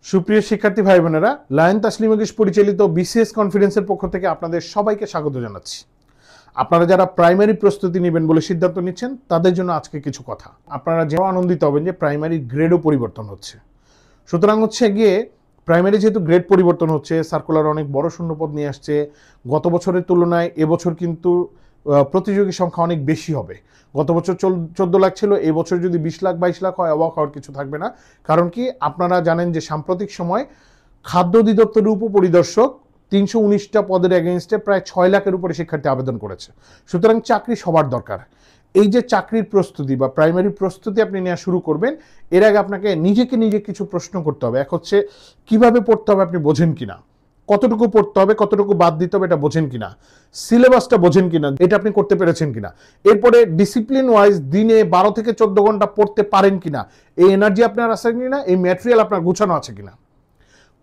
সুপ্রিয় শিক্ষার্থী ভাই বোনেরা, লায়ন তাসলিম যোগেশ পরিচালিত বিসিএস কনফিডেন্সের পক্ষ থেকে আপনাদের সবাইকে স্বাগত জানাচ্ছি। আপনারা যারা প্রাইমারি প্রস্তুতি নেবেন বলে সিদ্ধান্ত নিচ্ছেন তাদের জন্য আজকে কিছু কথা। আপনারা যেন আনন্দিত হবেন যে প্রাইমারি গ্রেডও পরিবর্তন হচ্ছে। সুতরাং হচ্ছে গিয়ে প্রাইমারি যেহেতু গ্রেড পরিবর্তন হচ্ছে, সার্কুলার অনেক বড় শূন্যপদ নিয়ে আসছে। গত বছরের তুলনায় এবছর কিন্তু প্রতিযোগী সংখ্যা অনেক বেশি হবে। গত বছর 14 লাখ ছিল, এবছর যদি 20 লাখ 22 লাখ হয় অবাক হওয়ার কিছু থাকবে না। কারণ কি, আপনারা জানেন যে সাম্প্রতিক সময় খাদ্য অধিদপ্তরের উপপরিদর্শক 319টা পদের এগেইনস্টে প্রায় 6 লাখের উপরে শিক্ষার্থী আবেদন করেছে। সুতরাং চাকরি সবার দরকার। এই যে চাকরির প্রস্তুতি বা প্রাইমারি প্রস্তুতি আপনি নেওয়া শুরু করবেন, এর আগে আপনাকে নিজে কিছু প্রশ্ন করতে হবে। এক হচ্ছে কিভাবে পড়তে হবে আপনি বোঝেন কিনা, কতটুকু পড়তে হবে, কতটুকু বাদ দিতে হবে এটা বোঝেন কিনা, সিলেবাসটা বোঝেন কিনা, এটা আপনি করতে পেরেছেন কিনা। এরপরে ডিসিপ্লিন ওয়াইজ দিনে 12 থেকে 14 ঘন্টা পড়তে পারেন কিনা, এই এনার্জি আপনার আছে কিনা, এই ম্যাটেরিয়াল আপনার গুছানো আছে কিনা।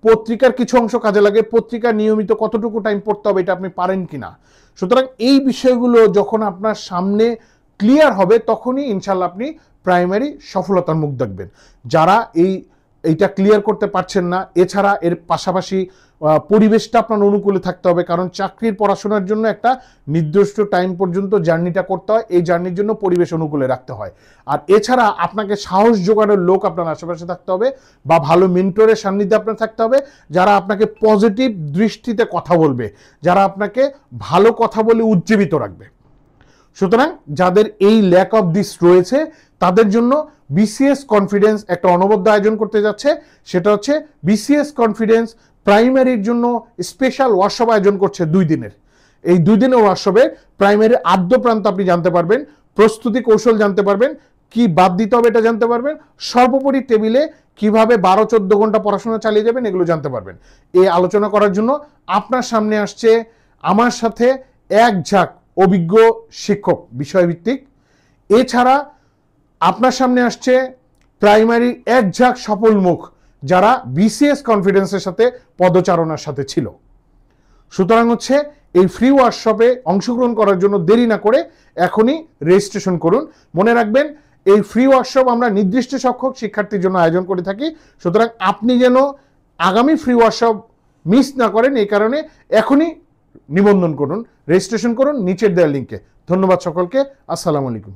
পত্রিকার কিছু অংশ কাজে লাগে, পত্রিকা নিয়মিত কতটুকু টাইম পড়তে হবে এটা আপনি পারেন কিনা। সুতরাং এই বিষয়গুলো যখন আপনার সামনে ক্লিয়ার হবে তখনই ইনশাল্লাহ আপনি প্রাইমারি সফলতার মুখ দেখবেন। যারা এইটা ক্লিয়ার করতে পারছেন না, এছাড়া এর পাশাপাশি পরিবেশটা আপনার অনুকূলে থাকতে হবে। কারণ চাকরির পড়াশোনার জন্য একটা নির্দিষ্ট টাইম পর্যন্ত জার্নিটা করতে হয়, এই জার্নির জন্য পরিবেশ অনুকূলে রাখতে হয়। আর এছাড়া আপনাকে সাহস জোগানোর লোক আপনার আশেপাশে থাকতে হবে, বা ভালো মেন্টরের সান্নিধ্যে আপনার থাকতে হবে, যারা আপনাকে পজিটিভ দৃষ্টিতে কথা বলবে, যারা আপনাকে ভালো কথা বলে উজ্জীবিত রাখবে। সুতরাং যাদের এই ল্যাক অফ দিস রয়েছে তাদের জন্য বিসিএস কনফিডেন্স একটা অনবদ্য আয়োজন করতে যাচ্ছে। সেটা হচ্ছে বিসিএস কনফিডেন্স প্রাইমারির জন্য স্পেশাল ওয়ার্কশপ আয়োজন করছে 2 দিনের। এই 2 দিনের ওয়ার্কশপে প্রাইমারির আদ্য প্রান্ত আপনি জানতে পারবেন, প্রস্তুতি কৌশল জানতে পারবেন, কি বাদ দিতে হবে এটা জানতে পারবেন, সর্বোপরি টেবিলে কিভাবে 12-14 ঘন্টা পড়াশোনা চালিয়ে যাবেন এগুলো জানতে পারবেন। এই আলোচনা করার জন্য আপনার সামনে আসছে আমার সাথে এক ঝাঁক অভিজ্ঞ শিক্ষক বিষয়ভিত্তিক। এছাড়া আপনার সামনে আসছে প্রাইমারি এক ঝাঁক সফল মুখ যারা বিসিএস কনফিডেন্সের সাথে পদচারণার সাথে ছিল। সুতরাং হচ্ছে এই ফ্রি ওয়ার্কশপে অংশগ্রহণ করার জন্য দেরি না করে এখনই রেজিস্ট্রেশন করুন। মনে রাখবেন, এই ফ্রি ওয়ার্কশপ আমরা নির্দিষ্ট সংখ্যক শিক্ষার্থীর জন্য আয়োজন করে থাকি। সুতরাং আপনি যেন আগামী ফ্রি ওয়ার্কশপ মিস না করেন, এই কারণে এখনই নিবন্ধন করুন, রেজিস্ট্রেশন করুন নিচের দেওয়া লিঙ্কে। ধন্যবাদ সকলকে। আসসালামু আলাইকুম।